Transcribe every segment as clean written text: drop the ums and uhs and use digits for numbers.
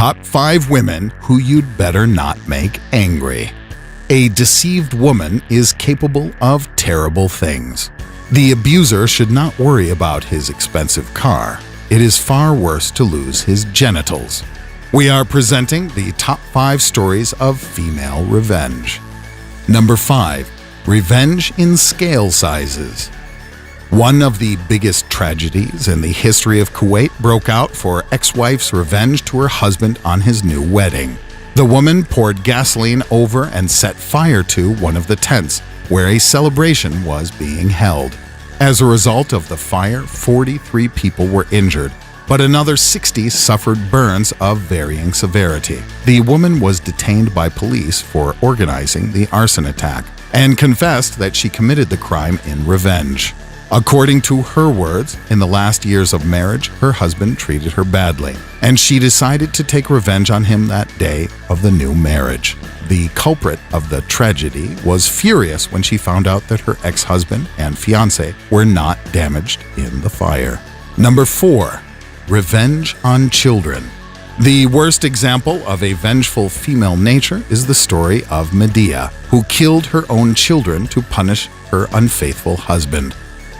Top 5 women who you'd better not make angry. A deceived woman is capable of terrible things. The abuser should not worry about his expensive car. It is far worse to lose his genitals. We are presenting the top 5 stories of female revenge. Number 5. Revenge in scale sizes. One of the biggest tragedies in the history of Kuwait broke out for ex-wife's revenge to her husband on his new wedding. The woman poured gasoline over and set fire to one of the tents where a celebration was being held. As a result of the fire, 43 people were injured, but another 60 suffered burns of varying severity. The woman was detained by police for organizing the arson attack and confessed that she committed the crime in revenge. According to her words, in the last years of marriage, her husband treated her badly, and she decided to take revenge on him that day of the new marriage. The culprit of the tragedy was furious when she found out that her ex-husband and fiancé were not damaged in the fire. Number 4. Revenge on children. The worst example of a vengeful female nature is the story of Medea, who killed her own children to punish her unfaithful husband.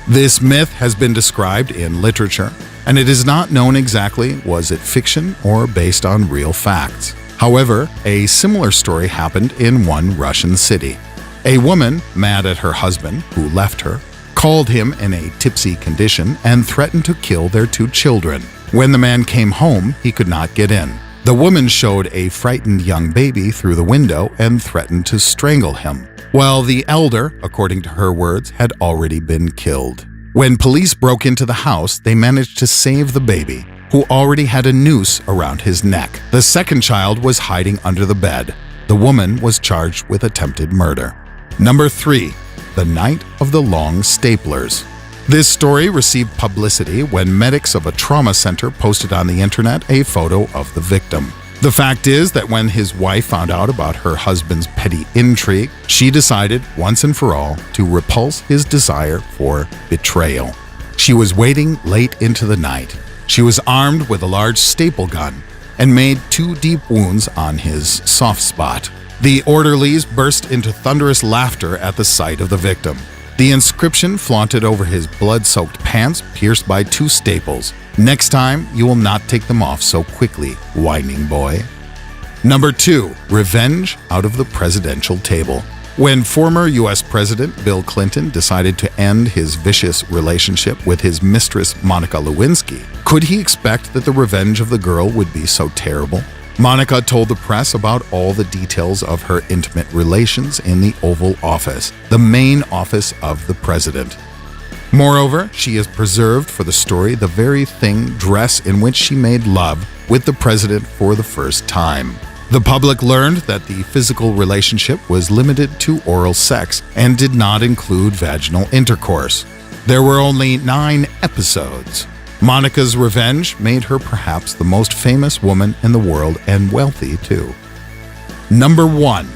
This myth has been described in literature, and it is not known exactly was it fiction or based on real facts. However, a similar story happened in one Russian city. A woman, mad at her husband, who left her, called him in a tipsy condition and threatened to kill their 2 children. When the man came home, he could not get in. The woman showed a frightened young baby through the window and threatened to strangle him, while the elder, according to her words, had already been killed. When police broke into the house, they managed to save the baby, who already had a noose around his neck. The second child was hiding under the bed. The woman was charged with attempted murder. Number 3. The Night of the Long Staplers. This story received publicity when medics of a trauma center posted on the internet a photo of the victim. The fact is that when his wife found out about her husband's petty intrigue, she decided once and for all to repulse his desire for betrayal. She was waiting late into the night. She was armed with a large staple gun and made 2 deep wounds on his soft spot. The orderlies burst into thunderous laughter at the sight of the victim. The inscription flaunted over his blood-soaked pants pierced by 2 staples. Next time, you will not take them off so quickly, whining boy. Number 2. Revenge out of the presidential table. When former U.S. President Bill Clinton decided to end his vicious relationship with his mistress Monica Lewinsky, could he expect that the revenge of the girl would be so terrible? Monica told the press about all the details of her intimate relations in the Oval Office, the main office of the president. Moreover, she has preserved for the story the very dress in which she made love with the president for the first time. The public learned that the physical relationship was limited to oral sex and did not include vaginal intercourse. There were only 9 episodes. Monica's revenge made her perhaps the most famous woman in the world and wealthy too. Number 1.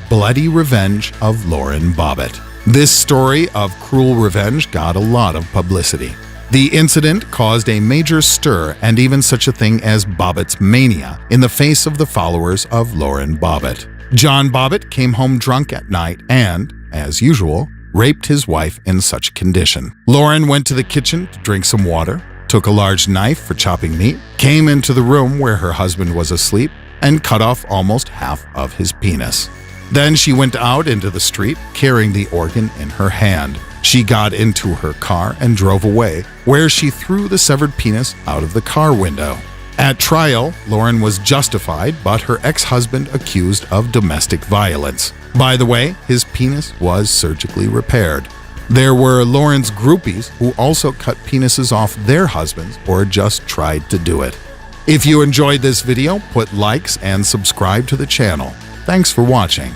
Bloody Revenge of Lauren Bobbitt. This story of cruel revenge got a lot of publicity. The incident caused a major stir and even such a thing as Bobbitt's mania in the face of the followers of Lauren Bobbitt. John Bobbitt came home drunk at night and, as usual, raped his wife in such condition. Lauren went to the kitchen to drink some water, took a large knife for chopping meat, came into the room where her husband was asleep, and cut off almost half of his penis. Then she went out into the street carrying the organ in her hand. She got into her car and drove away, where she threw the severed penis out of the car window. At trial, Lauren was justified, but her ex-husband accused of domestic violence. By the way, his penis was surgically repaired. There were Lauren's groupies who also cut penises off their husbands or just tried to do it. If you enjoyed this video, put likes and subscribe to the channel. Thanks for watching.